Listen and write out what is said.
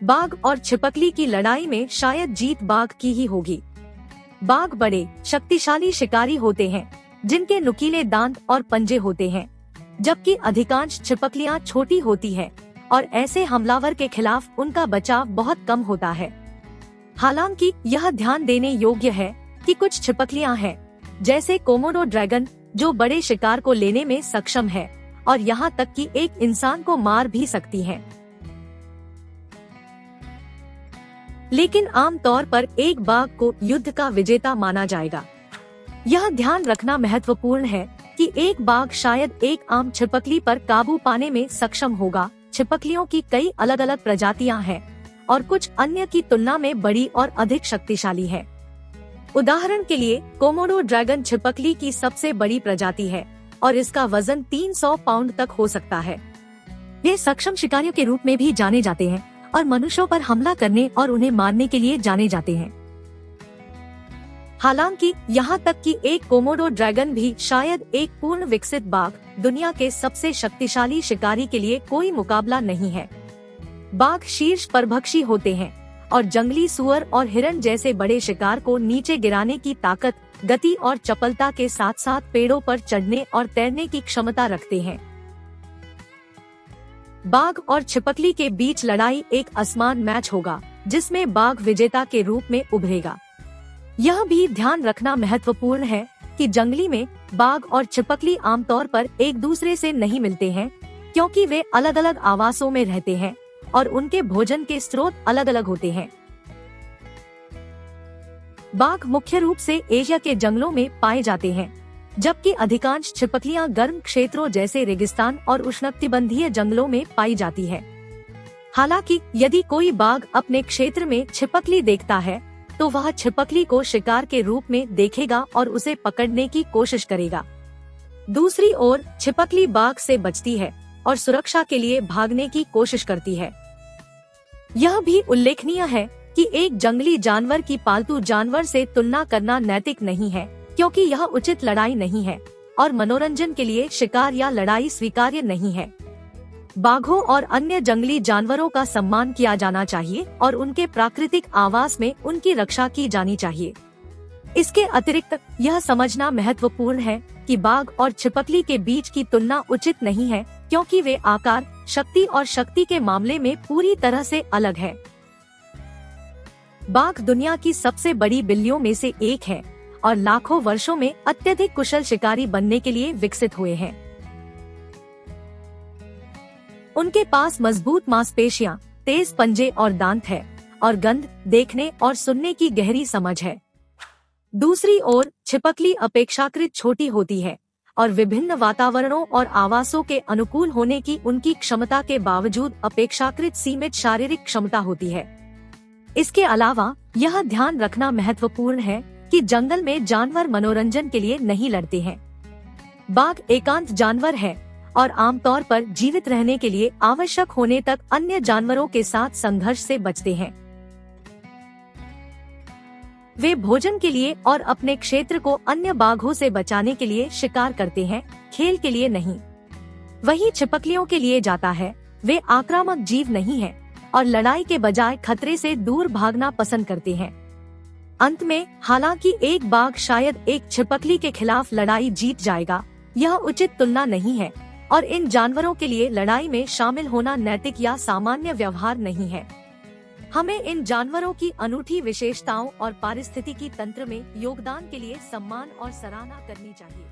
बाघ और छिपकली की लड़ाई में शायद जीत बाघ की ही होगी। बाघ बड़े शक्तिशाली शिकारी होते हैं जिनके नुकीले दांत और पंजे होते हैं, जबकि अधिकांश छिपकलियां छोटी होती हैं और ऐसे हमलावर के खिलाफ उनका बचाव बहुत कम होता है। हालांकि यह ध्यान देने योग्य है कि कुछ छिपकलियां हैं, जैसे कोमोडो ड्रैगन, जो बड़े शिकार को लेने में सक्षम है और यहाँ तक कि एक इंसान को मार भी सकती हैं। लेकिन आमतौर पर एक बाघ को युद्ध का विजेता माना जाएगा। यह ध्यान रखना महत्वपूर्ण है कि एक बाघ शायद एक आम छिपकली पर काबू पाने में सक्षम होगा। छिपकलियों की कई अलग अलग प्रजातियां हैं और कुछ अन्य की तुलना में बड़ी और अधिक शक्तिशाली है। उदाहरण के लिए कोमोडो ड्रैगन छिपकली की सबसे बड़ी प्रजाति है और इसका वजन 300 पाउंड तक हो सकता है। ये सक्षम शिकारियों के रूप में भी जाने जाते हैं और मनुष्यों पर हमला करने और उन्हें मारने के लिए जाने जाते हैं। हालांकि यहाँ तक कि एक कोमोडो ड्रैगन भी शायद एक पूर्ण विकसित बाघ, दुनिया के सबसे शक्तिशाली शिकारी के लिए कोई मुकाबला नहीं है। बाघ शीर्ष परभक्षी होते हैं और जंगली सुअर और हिरण जैसे बड़े शिकार को नीचे गिराने की ताकत, गति और चपलता के साथ साथ पेड़ों पर चढ़ने और तैरने की क्षमता रखते हैं। बाघ और छिपकली के बीच लड़ाई एक असमान मैच होगा जिसमें बाघ विजेता के रूप में उभरेगा। यह भी ध्यान रखना महत्वपूर्ण है कि जंगली में बाघ और छिपकली आमतौर पर एक दूसरे से नहीं मिलते हैं, क्योंकि वे अलग अलग आवासों में रहते हैं और उनके भोजन के स्रोत अलग अलग होते हैं। बाघ मुख्य रूप से एशिया के जंगलों में पाए जाते हैं, जबकि अधिकांश छिपकलियां गर्म क्षेत्रों जैसे रेगिस्तान और उष्णकटिबंधीय जंगलों में पाई जाती है। हालांकि यदि कोई बाघ अपने क्षेत्र में छिपकली देखता है तो वह छिपकली को शिकार के रूप में देखेगा और उसे पकड़ने की कोशिश करेगा। दूसरी ओर छिपकली बाघ से बचती है और सुरक्षा के लिए भागने की कोशिश करती है। यह भी उल्लेखनीय है कि एक जंगली जानवर की पालतू जानवर से तुलना करना नैतिक नहीं है, क्योंकि यह उचित लड़ाई नहीं है और मनोरंजन के लिए शिकार या लड़ाई स्वीकार्य नहीं है। बाघों और अन्य जंगली जानवरों का सम्मान किया जाना चाहिए और उनके प्राकृतिक आवास में उनकी रक्षा की जानी चाहिए। इसके अतिरिक्त यह समझना महत्वपूर्ण है कि बाघ और छिपकली के बीच की तुलना उचित नहीं है, क्योंकि वे आकार, शक्ति और शक्ति के मामले में पूरी तरह से अलग है। बाघ दुनिया की सबसे बड़ी बिल्लियों में से एक है और लाखों वर्षों में अत्यधिक कुशल शिकारी बनने के लिए विकसित हुए हैं। उनके पास मजबूत मांसपेशियां, तेज पंजे और दांत है और गंध, देखने और सुनने की गहरी समझ है। दूसरी ओर छिपकली अपेक्षाकृत छोटी होती है और विभिन्न वातावरणों और आवासों के अनुकूल होने की उनकी क्षमता के बावजूद अपेक्षाकृत सीमित शारीरिक क्षमता होती है। इसके अलावा यह ध्यान रखना महत्वपूर्ण है कि जंगल में जानवर मनोरंजन के लिए नहीं लड़ते हैं। बाघ एकांत जानवर है और आमतौर पर जीवित रहने के लिए आवश्यक होने तक अन्य जानवरों के साथ संघर्ष से बचते हैं। वे भोजन के लिए और अपने क्षेत्र को अन्य बाघों से बचाने के लिए शिकार करते हैं, खेल के लिए नहीं। वही छिपकलियों के लिए जाता है। वे आक्रामक जीव नहीं हैं और लड़ाई के बजाय खतरे से दूर भागना पसंद करते हैं। अंत में, हालांकि एक बाघ शायद एक छिपकली के खिलाफ लड़ाई जीत जाएगा, यह उचित तुलना नहीं है और इन जानवरों के लिए लड़ाई में शामिल होना नैतिक या सामान्य व्यवहार नहीं है। हमें इन जानवरों की अनूठी विशेषताओं और पारिस्थितिकी तंत्र में योगदान के लिए सम्मान और सराहना करनी चाहिए।